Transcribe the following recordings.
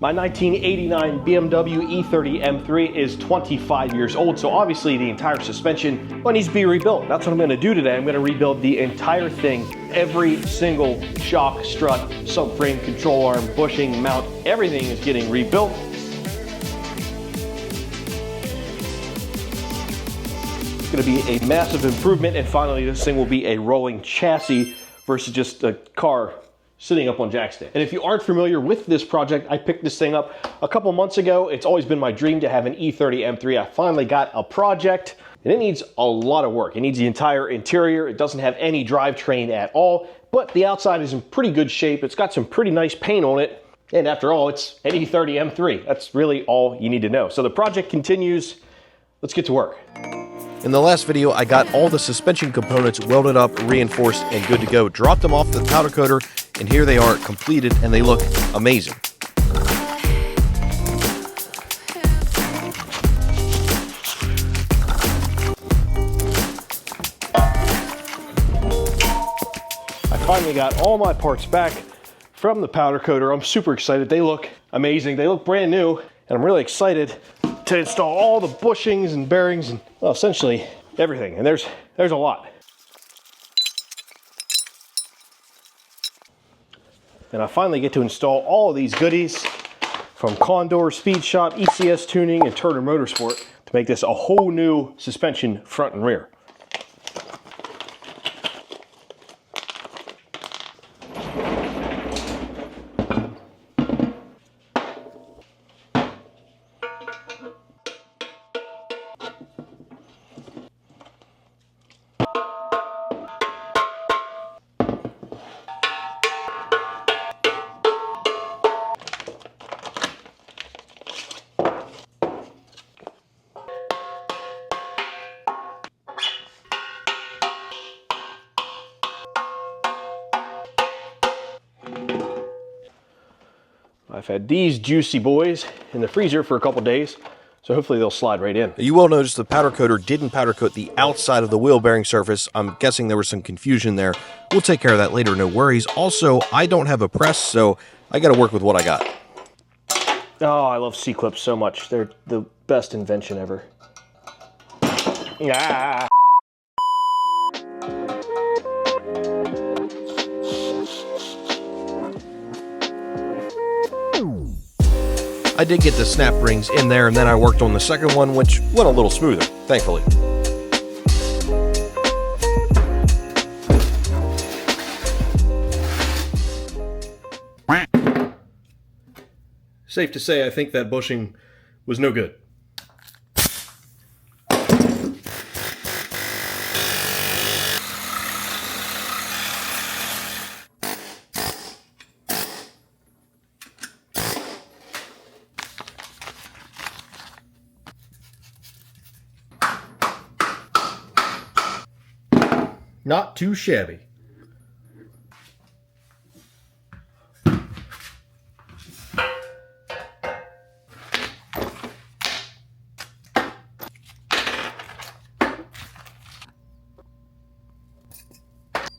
My 1989 BMW E30 M3 is 25 years old, so obviously the entire suspension needs to be rebuilt. That's what I'm going to do today. I'm going to rebuild the entire thing, every single shock, strut, subframe, control arm, bushing, mount, everything is getting rebuilt. It's going to be a massive improvement, and finally this thing will be a rolling chassis versus just a car sitting up on jackstand. And if you aren't familiar with this project, I picked this thing up a couple months ago. It's always been my dream to have an E30 M3. I finally got a project, and it needs a lot of work. It needs the entire interior. It doesn't have any drivetrain at all, but the outside is in pretty good shape. It's got some pretty nice paint on it. And after all, it's an E30 M3. That's really all you need to know. So the project continues. Let's get to work. In the last video, I got all the suspension components welded up, reinforced, and good to go. Dropped them off the powder coater, and here they are completed, and they look amazing. I finally got all my parts back from the powder coater. I'm super excited. They look amazing. They look brand new, and I'm really excited to install all the bushings and bearings and, well, essentially everything. And there's a lot. And I finally get to install all of these goodies from Condor, Speed Shop, ECS Tuning, and Turner Motorsport to make this a whole new suspension front and rear. I've had these juicy boys in the freezer for a couple days, so hopefully they'll slide right in. You will notice the powder coater didn't powder coat the outside of the wheel bearing surface. I'm guessing there was some confusion there. We'll take care of that later, no worries. Also, I don't have a press, so I got to work with what I got. Oh, I love C-clips so much. They're the best invention ever. Ah. I did get the snap rings in there, and then I worked on the second one, which went a little smoother, thankfully. Safe to say, I think that bushing was no good. Not too shabby.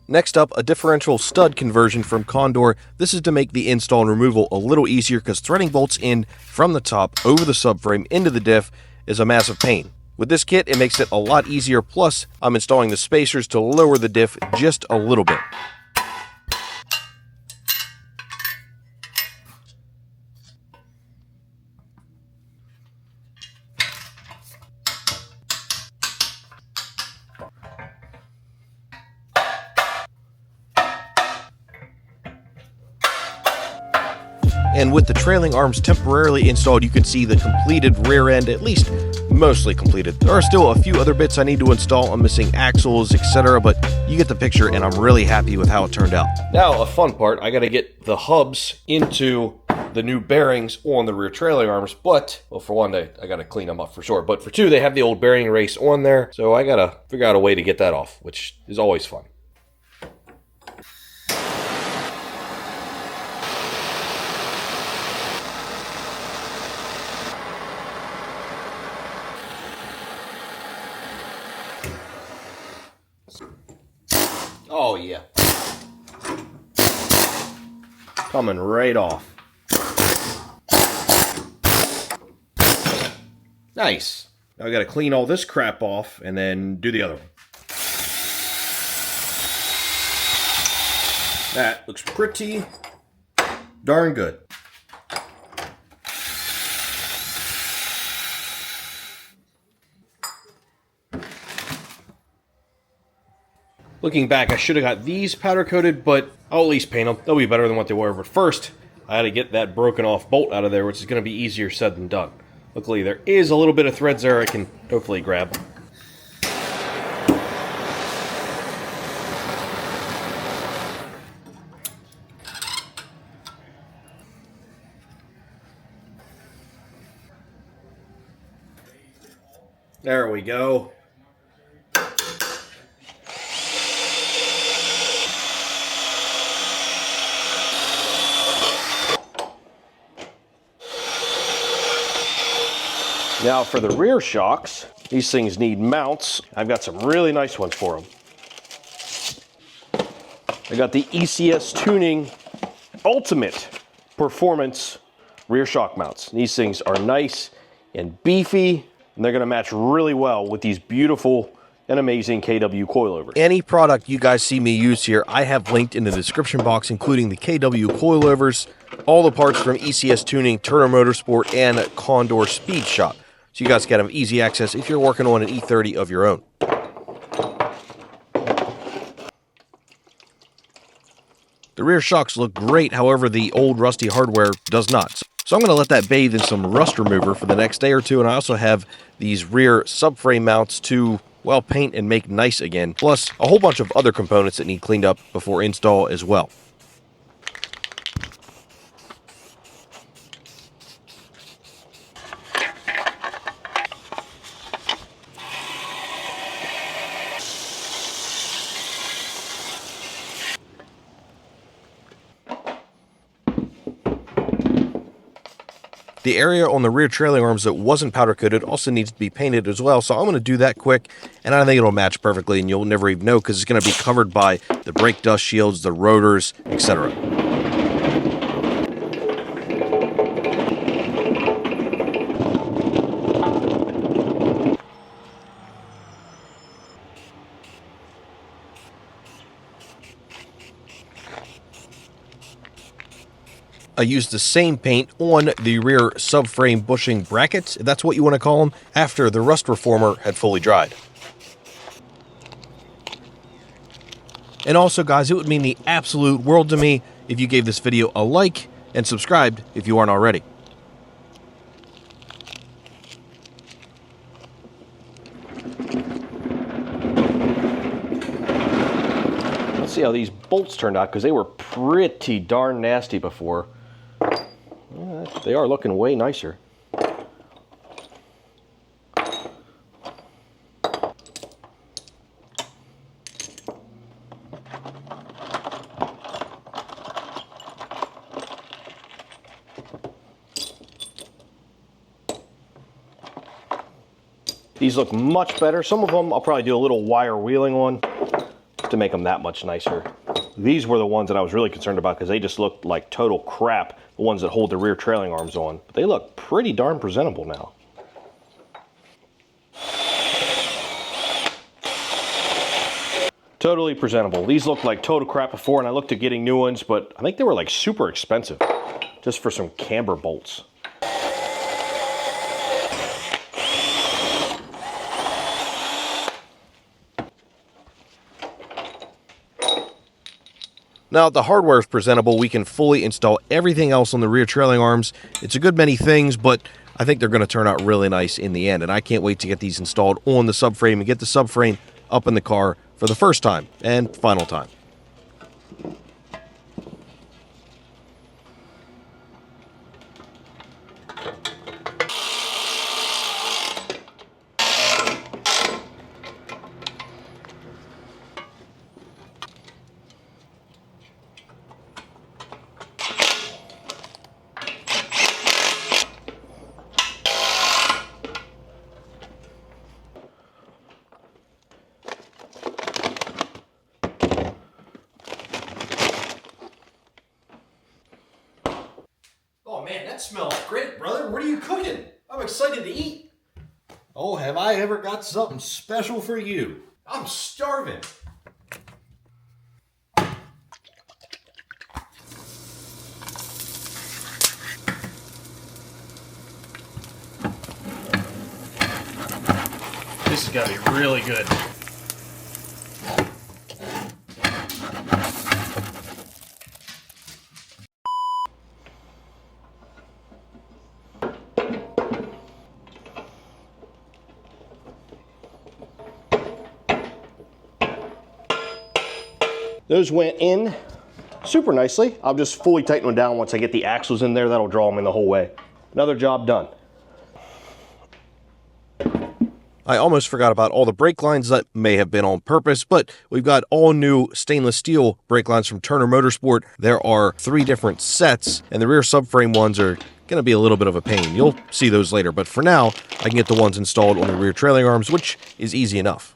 Next up, a differential stud conversion from Condor. This is to make the install and removal a little easier because threading bolts in from the top over the subframe into the diff is a massive pain. With this kit, it makes it a lot easier, plus I'm installing the spacers to lower the diff just a little bit. And with the trailing arms temporarily installed, you can see the completed rear end, at least mostly completed. There are still a few other bits I need to install. I'm missing axles, etc., but you get the picture, and I'm really happy with how it turned out. Now, a fun part, I gotta get the hubs into the new bearings on the rear trailing arms, but, well, for one, I gotta clean them up for sure, but for two, they have the old bearing race on there, so I gotta figure out a way to get that off, which is always fun. Oh yeah. Coming right off. Nice. Now I gotta clean all this crap off and then do the other one. That looks pretty darn good. Looking back, I should have got these powder coated, but I'll at least paint them. They'll be better than what they were. But first, I had to get that broken off bolt out of there, which is going to be easier said than done. Luckily, there is a little bit of threads there I can hopefully grab. There we go. Now for the rear shocks, these things need mounts. I've got some really nice ones for them. I got the ECS Tuning Ultimate Performance rear shock mounts. These things are nice and beefy, and they're gonna match really well with these beautiful and amazing KW coilovers. Any product you guys see me use here, I have linked in the description box, including the KW coilovers, all the parts from ECS Tuning, Turner Motorsport, and Condor Speed Shop. So you guys can have easy access if you're working on an E30 of your own. The rear shocks look great, however the old rusty hardware does not. So I'm going to let that bathe in some rust remover for the next day or two, and I also have these rear subframe mounts to, well, paint and make nice again, plus a whole bunch of other components that need cleaned up before install as well. The area on the rear trailing arms that wasn't powder coated also needs to be painted as well, so I'm going to do that quick, and I think it'll match perfectly, and you'll never even know because it's going to be covered by the brake dust shields, the rotors, etc. I used the same paint on the rear subframe bushing brackets, if that's what you want to call them, after the rust reformer had fully dried. And also, guys, it would mean the absolute world to me if you gave this video a like and subscribed if you aren't already. Let's see how these bolts turned out, because they were pretty darn nasty before. They are looking way nicer. These look much better. Some of them I'll probably do a little wire wheeling on to make them that much nicer. These were the ones that I was really concerned about because they just looked like total crap, the ones that hold the rear trailing arms on. But they look pretty darn presentable now. Totally presentable. These looked like total crap before, and I looked at getting new ones, but I think they were like super expensive just for some camber bolts. Now that the hardware is presentable, we can fully install everything else on the rear trailing arms. It's a good many things, but I think they're going to turn out really nice in the end. And I can't wait to get these installed on the subframe and get the subframe up in the car for the first time and final time. Oh man, that smells great, brother. What are you cooking? I'm excited to eat. Oh, have I ever got something special for you? I'm starving. This has got to be really good. Those went in super nicely. I'll just fully tighten them down once I get the axles in there. That'll draw them in the whole way. Another job done. I almost forgot about all the brake lines. That may have been on purpose, but we've got all new stainless steel brake lines from Turner Motorsport. There are 3 different sets, and the rear subframe ones are going to be a little bit of a pain. You'll see those later, but for now, I can get the ones installed on the rear trailing arms, which is easy enough.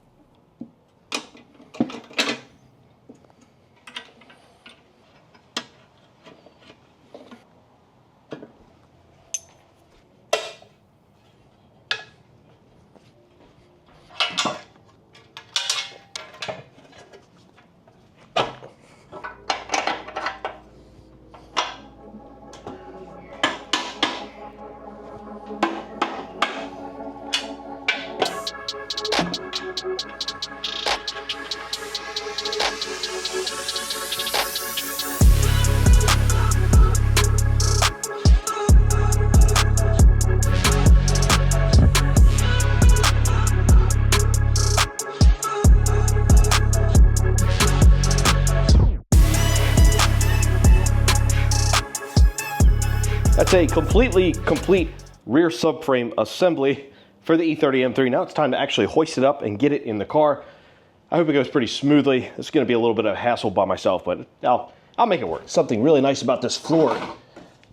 That's a completely complete rear subframe assembly for the E30 M3. Now it's time to actually hoist it up and get it in the car. I hope it goes pretty smoothly. It's going to be a little bit of a hassle by myself, but I'll make it work. Something really nice about this floor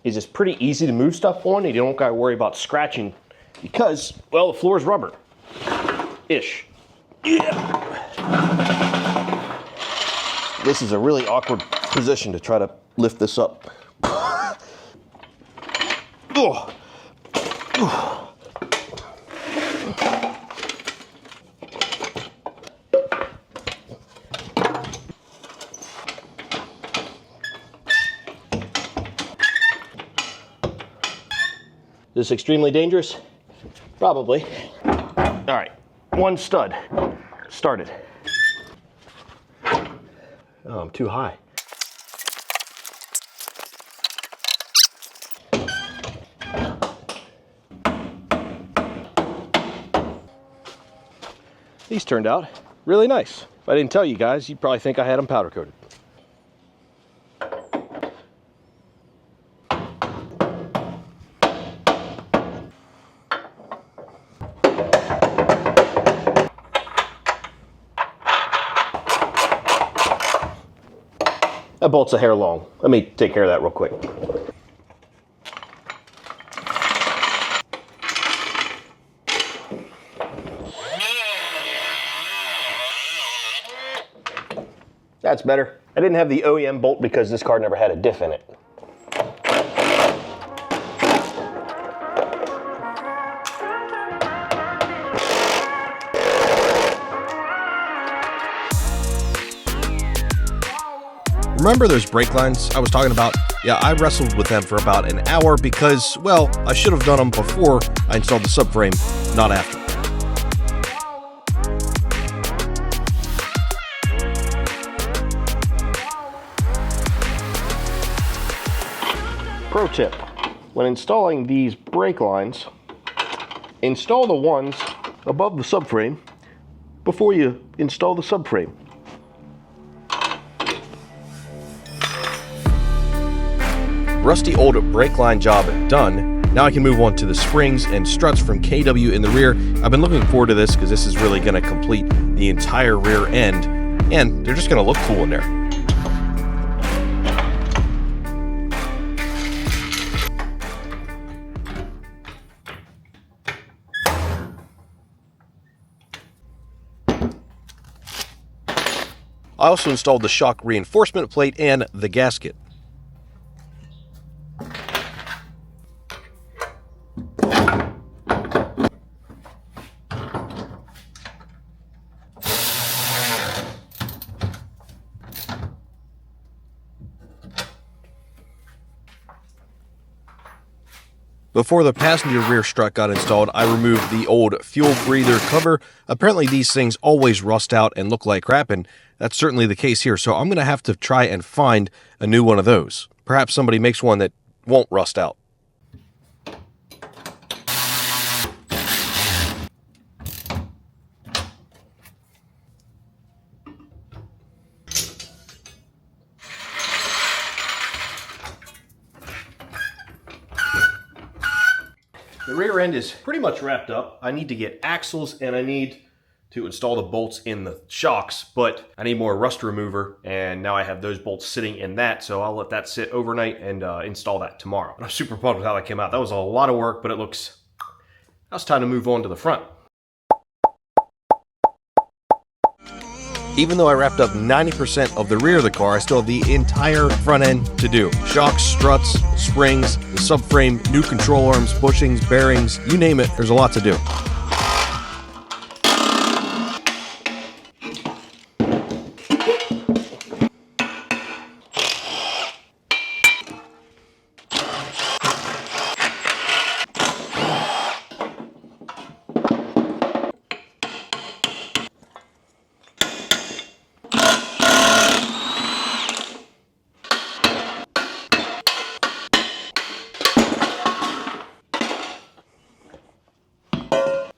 is it's pretty easy to move stuff on, and you don't got to worry about scratching because, well, the floor is rubber-ish. Yeah. This is a really awkward position to try to lift this up. Oh. Is this extremely dangerous? Probably. All right, 1 stud started. Oh, I'm too high. These turned out really nice. If I didn't tell you guys, you'd probably think I had them powder coated. That bolt's a hair long. Let me take care of that real quick. That's better. I didn't have the OEM bolt because this car never had a diff in it. Remember those brake lines I was talking about? Yeah, I wrestled with them for about an hour because, well, I should have done them before I installed the subframe, not after. Pro tip, when installing these brake lines, install the ones above the subframe before you install the subframe. Rusty old brake line job done. Now I can move on to the springs and struts from KW in the rear. I've been looking forward to this because this is really going to complete the entire rear end, and they're just going to look cool in there. I also installed the shock reinforcement plate and the gasket. Before the passenger rear strut got installed, I removed the old fuel breather cover. Apparently these things always rust out and look like crap, and that's certainly the case here, so I'm going to have to try and find a new one of those. Perhaps somebody makes one that won't rust out. The rear end is pretty much wrapped up. I need to get axles and I need to install the bolts in the shocks, but I need more rust remover, and now I have those bolts sitting in that, so I'll let that sit overnight and install that tomorrow. I'm super pumped with how that came out. That was a lot of work, but it looks... Now it's time to move on to the front. Even though I wrapped up 90% of the rear of the car, I still have the entire front end to do. Shocks, struts, springs, the subframe, new control arms, bushings, bearings, you name it, there's a lot to do.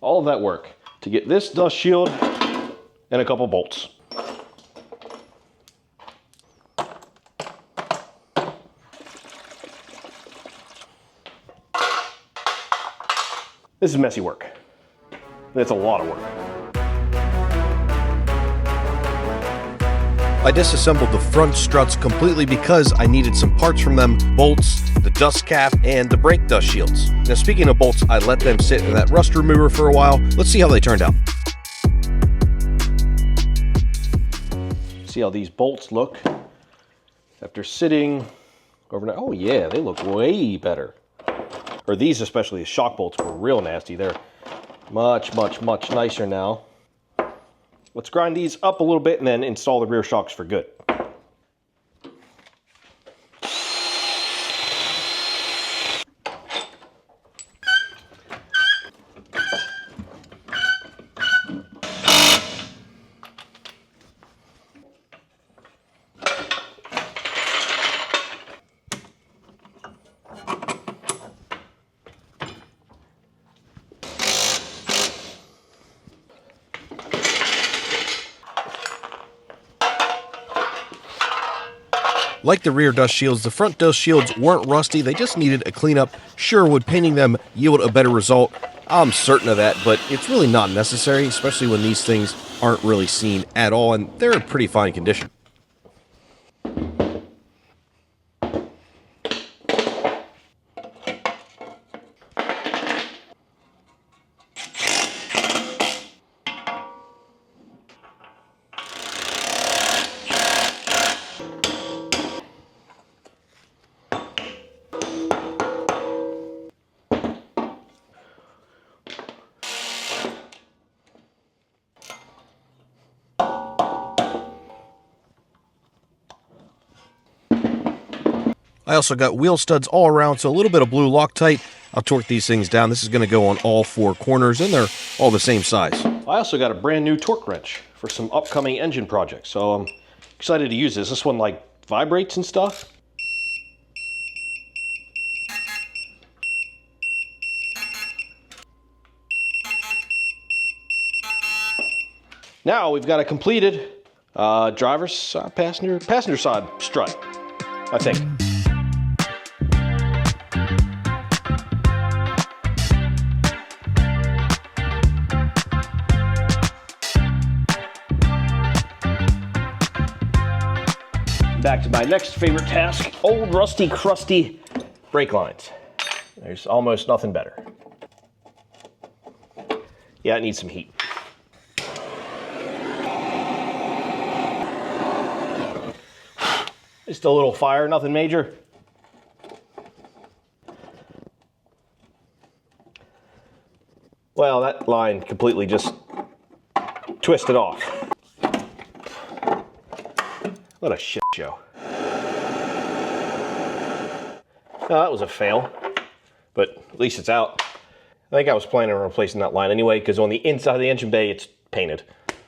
All of that work to get this dust shield and a couple bolts. This is messy work. It's a lot of work. I disassembled the front struts completely because I needed some parts from them, bolts, the dust cap, and the brake dust shields. Now speaking of bolts, I let them sit in that rust remover for a while. Let's see how they turned out. See how these bolts look after sitting overnight. Oh yeah, they look way better. Or these especially, the shock bolts were real nasty. They're much nicer now. Let's grind these up a little bit and then install the rear shocks for good. Like the rear dust shields, the front dust shields weren't rusty, they just needed a cleanup. Sure, would painting them yield a better result? I'm certain of that, but it's really not necessary, especially when these things aren't really seen at all, and they're in pretty fine condition. I also got wheel studs all around, so a little bit of blue Loctite. I'll torque these things down. This is going to go on all four corners, and they're all the same size. I also got a brand new torque wrench for some upcoming engine projects, so I'm excited to use this. This one like vibrates and stuff. Now we've got a completed passenger side strut, I think. Back to my next favorite task, old rusty crusty brake lines. There's almost nothing better. Yeah, it needs some heat. Just a little fire, nothing major. Well, that line completely just twisted off. What a shit show. Oh, that was a fail. but at least it's out. I think I was planning on replacing that line anyway, because on the inside of the engine bay, it's painted.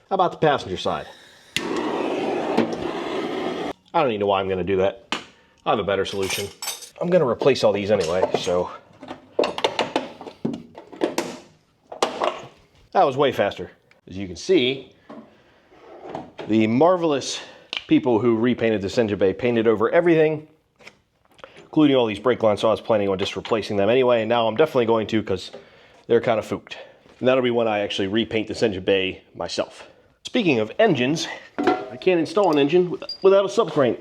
How about the passenger side? I don't even know why I'm gonna do that. I have a better solution. I'm gonna replace all these anyway, so. That was way faster. As you can see, the marvelous people who repainted this engine bay painted over everything, including all these brake lines, so I was planning on just replacing them anyway, and now I'm definitely going to because they're kind of fooked. And that'll be when I actually repaint this engine bay myself. Speaking of engines, I can't install an engine without a subframe.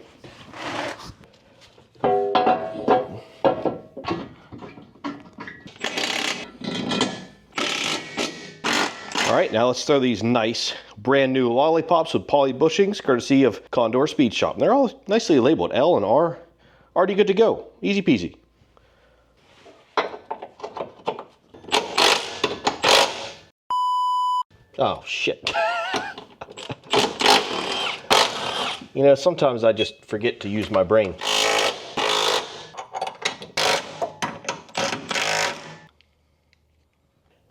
All right, now let's throw these nice brand new lollipops with poly bushings, courtesy of Condor Speed Shop. And they're all nicely labeled L and R, already good to go, easy peasy. Oh shit. You know, sometimes I just forget to use my brain.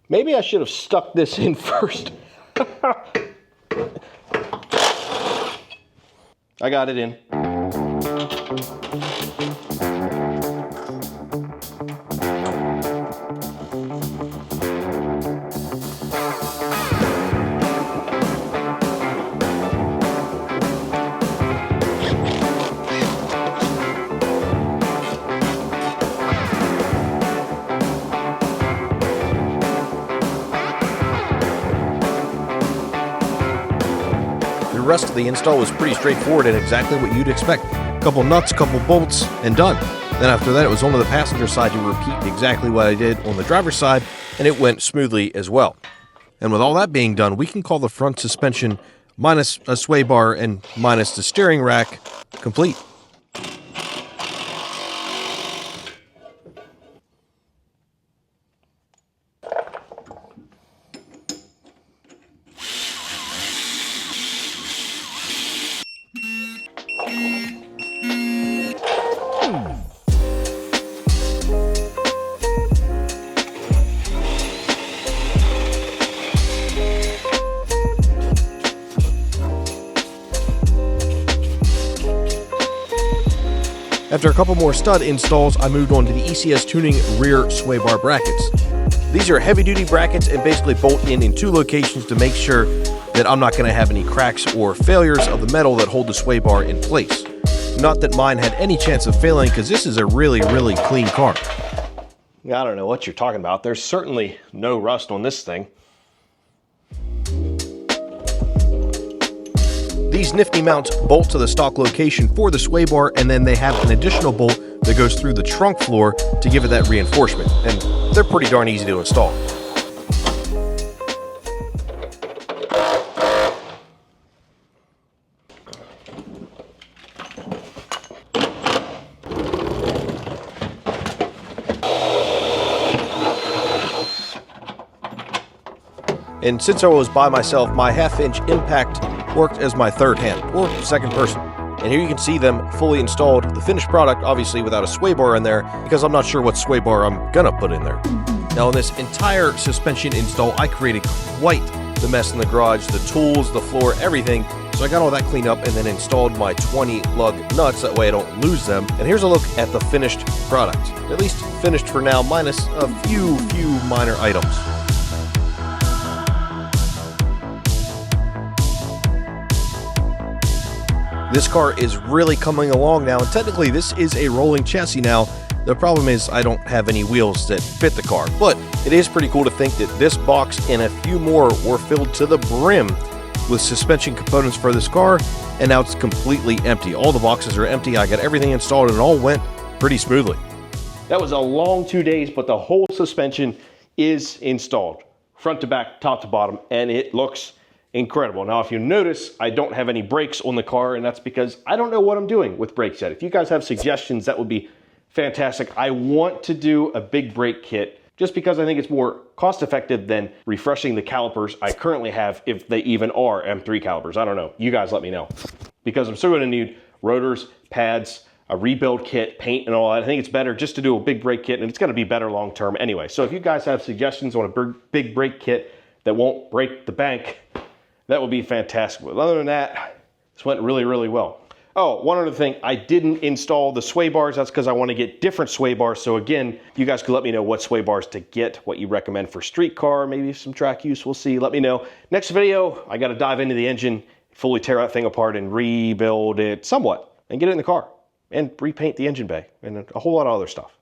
Maybe I should have stuck this in first. I got it in. The rest of the install was pretty straightforward and exactly what you'd expect. A couple nuts, couple bolts, and done. Then after that, it was on to the passenger side to repeat exactly what I did on the driver's side, and it went smoothly as well. And with all that being done, we can call the front suspension minus a sway bar and minus the steering rack complete. After a couple more stud installs, I moved on to the ECS Tuning rear sway bar brackets. These are heavy-duty brackets and basically bolt in two locations to make sure that I'm not going to have any cracks or failures of the metal that hold the sway bar in place. Not that mine had any chance of failing, because this is a really, really clean car. I don't know what you're talking about. There's certainly no rust on this thing. These nifty mounts bolt to the stock location for the sway bar, and then they have an additional bolt that goes through the trunk floor to give it that reinforcement, and they're pretty darn easy to install. And since I was by myself, my half-inch impact worked as my third hand, or second person. And here you can see them fully installed, the finished product, obviously without a sway bar in there, because I'm not sure what sway bar I'm gonna put in there. Now, in this entire suspension install, I created quite the mess in the garage, the tools, the floor, everything. So I got all that cleaned up and then installed my 20 lug nuts, that way I don't lose them. And here's a look at the finished product. At least finished for now, minus a few minor items. This car is really coming along now, and technically this is a rolling chassis now. The problem is I don't have any wheels that fit the car, but it is pretty cool to think that this box and a few more were filled to the brim with suspension components for this car, and now it's completely empty. All the boxes are empty. I got everything installed and it all went pretty smoothly. That was a long 2 days, but the whole suspension is installed, front to back, top to bottom, and it looks incredible. Now, if you notice, I don't have any brakes on the car, and that's because I don't know what I'm doing with brakes yet. If you guys have suggestions, that would be fantastic. I want to do a big brake kit just because I think it's more cost effective than refreshing the calipers I currently have, if they even are M3 calipers. I don't know. You guys let me know. Because I'm still going to need rotors, pads, a rebuild kit, paint and all that. I think it's better just to do a big brake kit, and it's gonna be better long term anyway. So if you guys have suggestions on a big brake kit that won't break the bank, that would be fantastic. But other than that, this went really, really well. Oh, one other thing, I didn't install the sway bars. That's because I want to get different sway bars. So again, you guys can let me know what sway bars to get, what you recommend for street car, maybe some track use, we'll see. Let me know. Next video, I got to dive into the engine, fully tear that thing apart and rebuild it somewhat, and get it in the car, and repaint the engine bay, and a whole lot of other stuff.